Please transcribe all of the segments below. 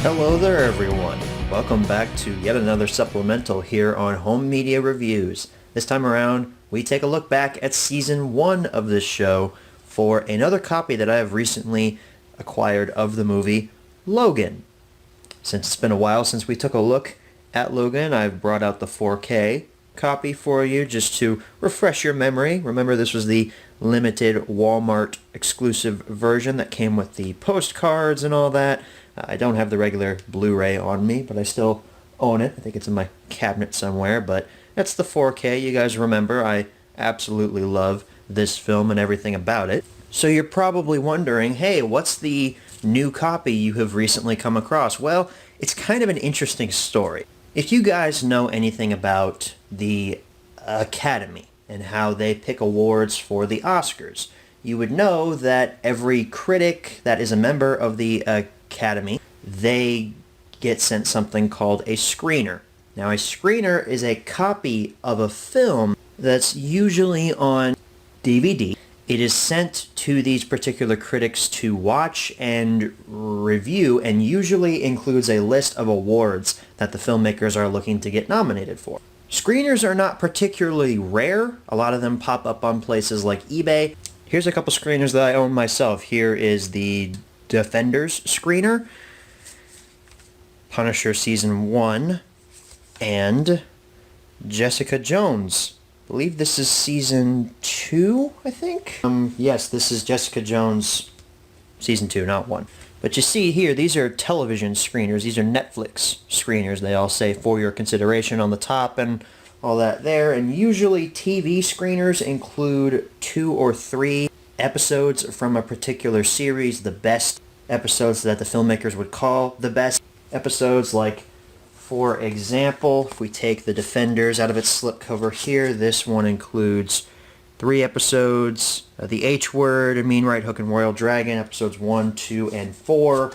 Hello there everyone. Welcome back to yet another supplemental here on Home Media Reviews. This time around, we take a look back at Season 1 of this show for another copy that I have recently acquired of the movie Logan. Since it's been a while since we took a look at Logan, I've brought out the 4K copy for you just to refresh your memory. Remember, this was the limited Walmart exclusive version that came with the postcards and all that. I don't have the regular Blu-ray on me, but I still own it. I think it's in my cabinet somewhere, but that's the 4K. You guys remember, I absolutely love this film and everything about it. So you're probably wondering, hey, what's the new copy you have recently come across? Well, it's kind of an interesting story. If you guys know anything about the Academy and how they pick awards for the Oscars, you would know that every critic that is a member of the Academy, they get sent something called a screener. Now, a screener is a copy of a film that's usually on DVD. It is sent to these particular critics to watch and review, and usually includes a list of awards that the filmmakers are looking to get nominated for. Screeners are not particularly rare. A lot of them pop up on places like eBay. Here's a couple screeners that I own myself. Here is the Defenders screener, Punisher Season 1, and Jessica Jones. I believe this is Season 2, I think? Yes, this is Jessica Jones Season 2, not 1. But you see here, these are television screeners. These are Netflix screeners. They all say for your consideration on the top and all that there. And usually TV screeners include 2 or 3 episodes from a particular series, the best episodes that the filmmakers would call the best episodes. Like, for example, if we take The Defenders out of its slipcover here, this one includes 3 episodes, The H Word, Mean Right Hook and Royal Dragon, episodes 1, 2, and 4.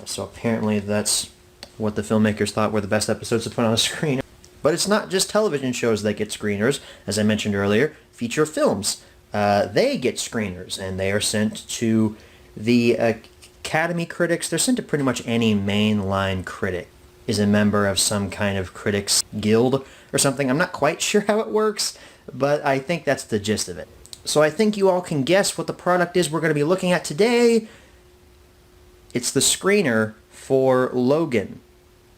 So apparently that's what the filmmakers thought were the best episodes to put on a screen. But it's not just television shows that get screeners. As I mentioned earlier, feature films. They get screeners, and they are sent to the Academy critics. They're sent to pretty much any mainline critic is a member of some kind of critics guild or something. I'm not quite sure how it works, but I think that's the gist of it. So I think you all can guess what the product is we're going to be looking at today. It's the screener for Logan.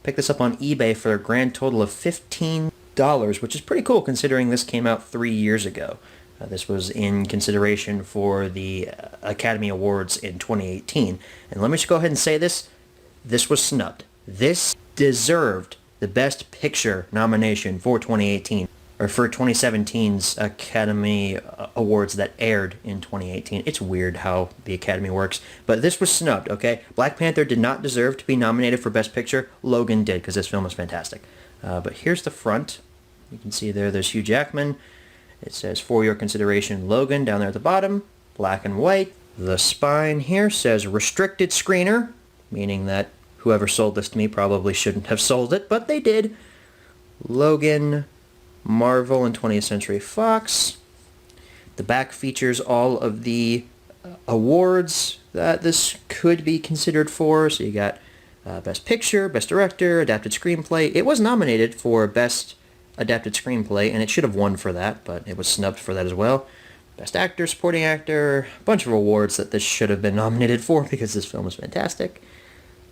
Picked this up on eBay for a grand total of $15, which is pretty cool considering this came out 3 years ago. This was in consideration for the Academy Awards in 2018. And let me just go ahead and say this. This was snubbed. This deserved the Best Picture nomination for 2018, or for 2017's Academy Awards that aired in 2018. It's weird how the Academy works, but this was snubbed, okay? Black Panther did not deserve to be nominated for Best Picture. Logan did, because this film is fantastic. But here's the front. You can see there's Hugh Jackman. It says, for your consideration, Logan, down there at the bottom, black and white. The spine here says restricted screener, meaning that whoever sold this to me probably shouldn't have sold it, but they did. Logan, Marvel and 20th Century Fox. The back features all of the awards that this could be considered for. So you got Best Picture, Best Director, Adapted Screenplay. It was nominated for Best Adapted Screenplay, and it should have won for that, but it was snubbed for that as well. Best Actor, Supporting Actor, a bunch of awards that this should have been nominated for because this film is fantastic.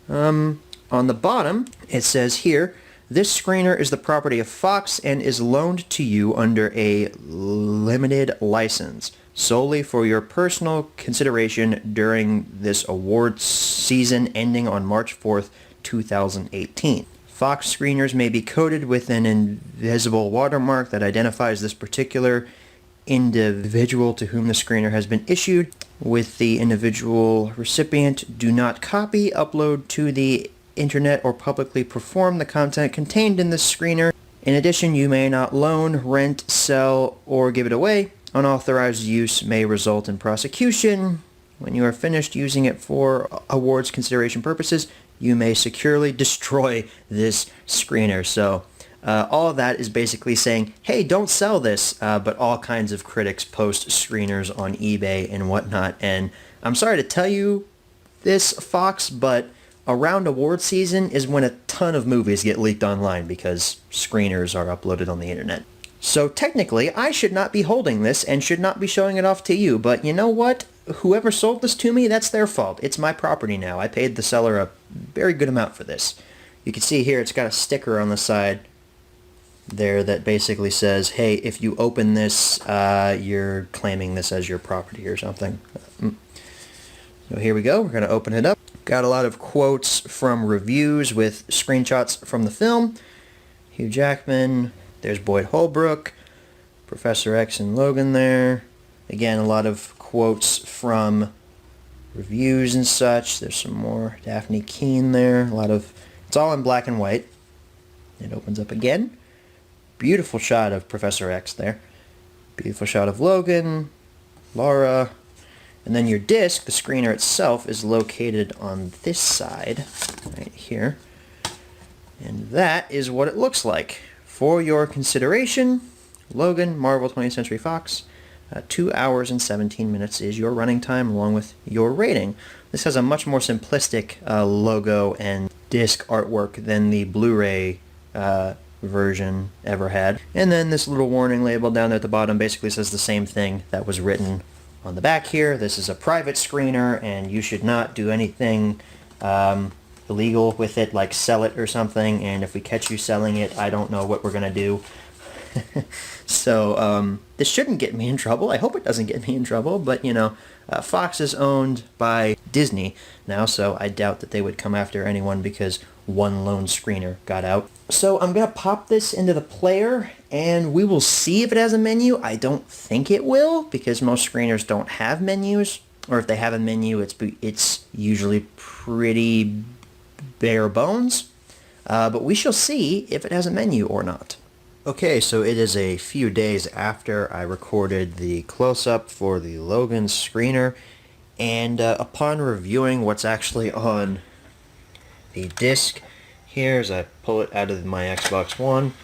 On the bottom, it says here, this screener is the property of Fox and is loaned to you under a limited license, solely for your personal consideration during this award season ending on March 4th, 2018. Fox screeners may be coded with an invisible watermark that identifies this particular individual to whom the screener has been issued. With the individual recipient, do not copy, upload to the internet, or publicly perform the content contained in this screener. In addition, you may not loan, rent, sell, or give it away. Unauthorized use may result in prosecution. When you are finished using it for awards consideration purposes, you may securely destroy this screener. So all of that is basically saying, hey, don't sell this, but all kinds of critics post screeners on eBay and whatnot. And I'm sorry to tell you this, Fox, but around award season is when a ton of movies get leaked online because screeners are uploaded on the internet. So technically, I should not be holding this and should not be showing it off to you, but you know what? Whoever sold this to me, that's their fault. It's my property now. I paid the seller a very good amount for this. You can see here it's got a sticker on the side there that basically says, hey, if you open this, you're claiming this as your property or something. So here we go. We're going to open it up. Got a lot of quotes from reviews with screenshots from the film. Hugh Jackman. There's Boyd Holbrook. Professor X and Logan there. Again, a lot of quotes from reviews and such. There's some more Daphne Keane there. It's all in black and white. It opens up again. Beautiful shot of Professor X there. Beautiful shot of Logan, Laura, and then your disc, the screener itself, is located on this side, right here. And that is what it looks like. For your consideration, Logan, Marvel 20th Century Fox, 2 hours and 17 minutes is your running time along with your rating. This has a much more simplistic logo and disc artwork than the Blu-ray version ever had. And then this little warning label down there at the bottom basically says the same thing that was written on the back here. This is a private screener and you should not do anything illegal with it, like sell it or something, and if we catch you selling it, I don't know what we're gonna do. So this shouldn't get me in trouble. I hope it doesn't get me in trouble, but you know, Fox is owned by Disney now, so I doubt that they would come after anyone because one lone screener got out. So I'm gonna pop this into the player and we will see if it has a menu. I don't think it will because most screeners don't have menus, or if they have a menu, it's usually pretty bare bones. But we shall see if it has a menu or not. Okay, so it is a few days after I recorded the close-up for the Logan screener, and upon reviewing what's actually on the disc here, as I pull it out of my Xbox One,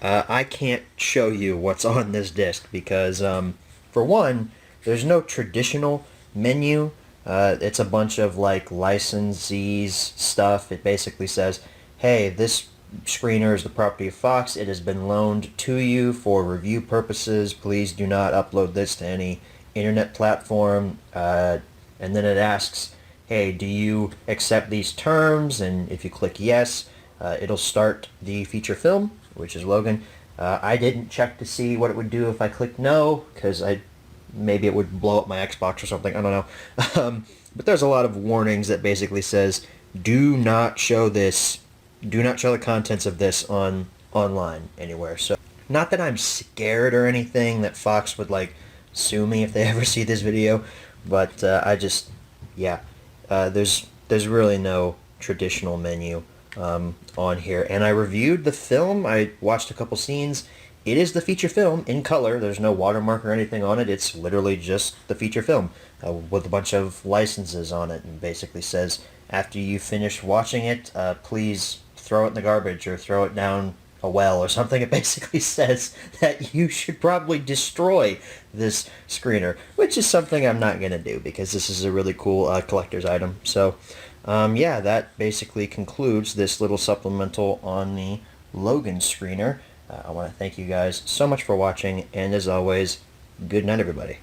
I can't show you what's on this disc because, for one, there's no traditional menu. It's a bunch of like licensees stuff. It basically says, hey, this screener is the property of Fox. It has been loaned to you for review purposes. Please do not upload this to any internet platform. And then it asks, hey, do you accept these terms? And if you click yes, it'll start the feature film, which is Logan. I didn't check to see what it would do if I clicked no, because maybe it would blow up my Xbox or something. I don't know. But there's a lot of warnings that basically says, do not show this. Do not show the contents of this online anywhere. So, not that I'm scared or anything that Fox would like sue me if they ever see this video, but there's really no traditional menu on here. And I reviewed the film. I watched a couple scenes. It is the feature film in color. There's no watermark or anything on it. It's literally just the feature film with a bunch of licenses on it, and basically says, after you finish watching it, please throw it in the garbage or throw it down a well or something. It basically says that you should probably destroy this screener, which is something I'm not going to do because this is a really cool collector's item. So, yeah, that basically concludes this little supplemental on the Logan screener. I want to thank you guys so much for watching, and as always, good night, everybody.